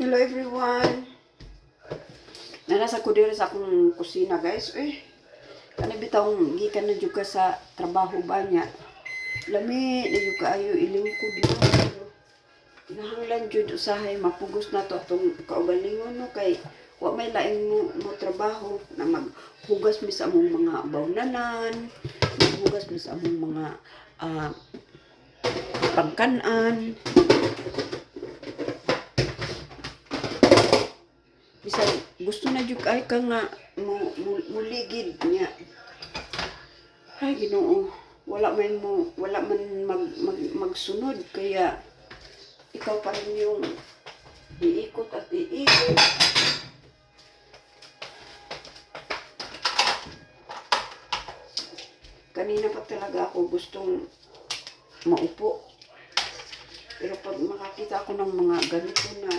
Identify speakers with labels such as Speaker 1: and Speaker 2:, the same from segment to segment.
Speaker 1: Hello everyone. Nasa ko diri sa akong kusina guys. Kani bitawng gikan na jud ka sa trabaho ba niya. Lami na jud kaayo ilingkod na. Kinahanglan jud usahay mapugos na to atong kaugalingon no kay wa may laing mo trabaho na maghugas mi sa among mga bawnanan, maghugas mi sa among mga pangkanan. Bisan gusto na jud ay ka nga muligid niya. Ay Ginoo, wala man magsunod kaya ikaw pa rin yung iikot at iikot. Kanina pa talaga ako gustong maupo. Pero pag makakita ako ng mga ganito na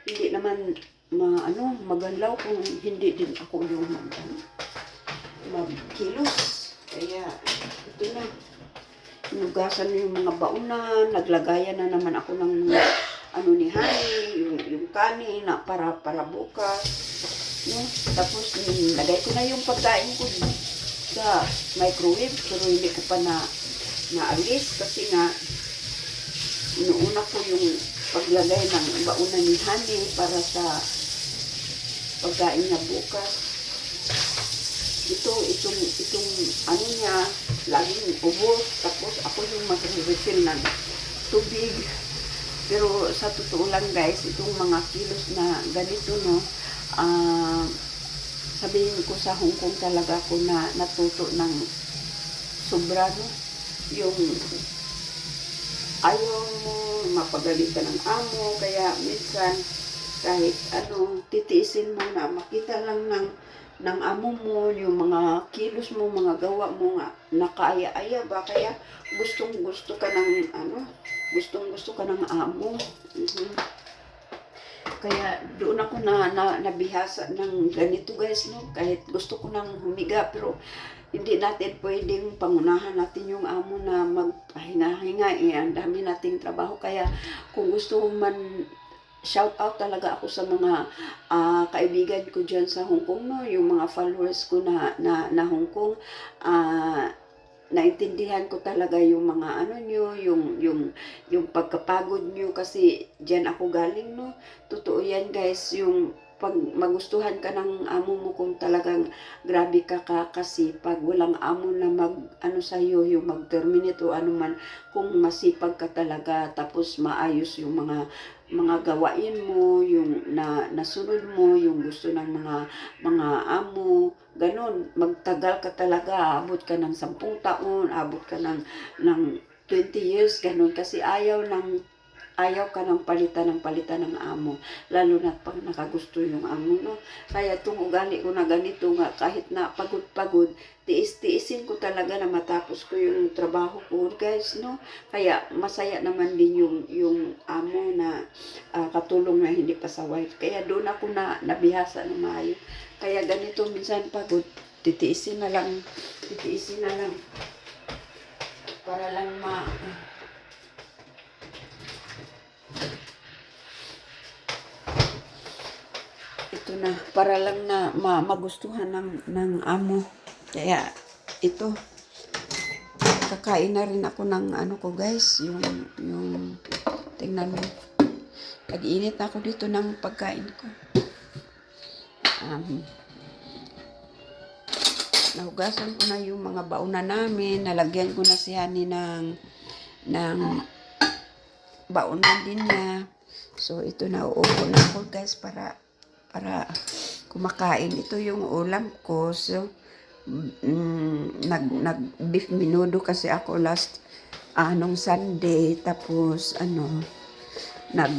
Speaker 1: hindi naman maganlaw kung hindi din ako yung magkilos. Kaya ito na. Inugasan yung mga baunan, naglagayan na naman ako ng ni honey, yung kanin na para bukas. No? Tapos lagay ko na yung pagkain ko sa microwave pero hindi ko pa naalis kasi nga inuuna ko yung paglagay ng baunan ni honey para sa pagkain na bukas. Itong niya laging ubos tapos ako yung mag-refill ng tubig. Pero sa totoo lang guys, itong mga kilos na ganito no, sabihin ko sa Hong Kong talaga ako na natuto ng sobra no. Yung ayaw mo mapagalitan ng amo, kaya minsan kahit titiisin mo na makita lang ng amo mo, yung mga kilos mo, mga gawa mo nga nakaaya-aya ba, kaya gustong-gusto ka ng gustong-gusto ka ng amo. Kaya doon ako nabihasa ng ganito guys no, kahit gusto ko nang humiga pero hindi natin pwedeng pangunahan natin yung amo na magpahinga-hinga. Ang dami nating trabaho. Kaya kung gusto man, shout out talaga ako sa mga kaibigan ko dyan sa Hong Kong, no? Yung mga followers ko na Hong Kong. Naintindihan ko talaga yung mga nyo, yung pagkapagod nyo kasi dyan ako galing, no? Totoo yan guys, yung pag magustuhan ka ng amo mo kung talagang grabe ka kasipag, walang amo na sa'yo, yung mag-terminate o man, kung masipag ka talaga, tapos maayos yung mga gawain mo, yung nasunod mo, yung gusto ng mga amo, ganon, magtagal ka talaga, abot ka ng 10 taon, abot ka ng 20 years, ganon, kasi ayaw ka ng palitan ng amo, lalo na pag nakagusto yung amo, no? Kaya itong ugali ko na ganito nga, kahit na pagod-pagod, tiisin ko talaga na matapos ko yung trabaho ko, guys, no? Kaya masaya naman din yung amo na katulong na hindi pasaway. Kaya doon ako nabihasa ng maayo. Kaya ganito, minsan pagod, titiisin na lang, para lang ito na, para lang na magustuhan ng amo. Kaya ito, kakain na rin ako ng ko guys, yung tingnan mo, nag-init na ako dito ng pagkain ko. Nahugasan ko na yung mga bauna namin, nalagyan ko na si Honey ng bauna din niya. So ito na, uupo na ako guys para kumakain. Ito yung ulam ko. So nag beef menudo kasi ako last nung Sunday, tapos nag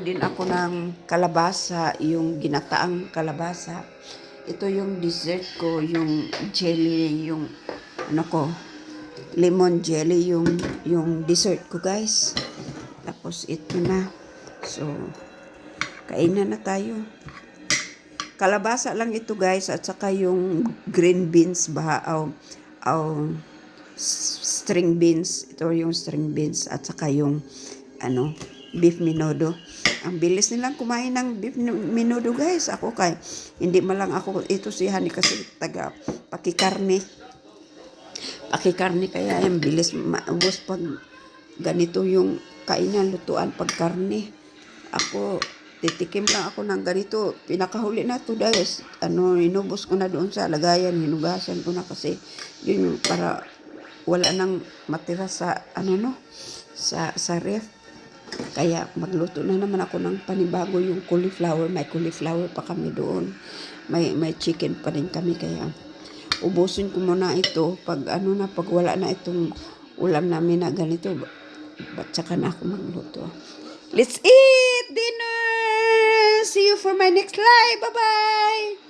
Speaker 1: din ako ng kalabasa, yung ginataang kalabasa. Ito yung dessert ko, yung jelly, yung lemon jelly, yung dessert ko guys. Tapos ito na. So kainan na tayo. Kalabasa lang ito guys, at saka yung green beans string beans. Ito yung string beans, at saka yung beef menudo. Ang bilis nilang kumain ng beef menudo guys. Ako kay, hindi man lang ako, ito si Honey kasi taga pakikarne. Pakikarne kaya yung bilis maubos pag ganito yung kainan, lutuan pag karne. Ako, titikim lang ako ng ganito. Pinakahuli na to guys. Inubos ko na doon sa lagayan. Hinugasan ko na kasi yun yung para wala nang matira sa sa ref. Kaya magluto na naman ako ng panibago yung cauliflower. May cauliflower pa kami doon. May chicken pa rin kami. Kaya ubusin ko muna ito. Pag pag wala na itong ulam namin na ganito, saka na ako magluto. Let's eat dinner! See you for my next live. Bye-bye!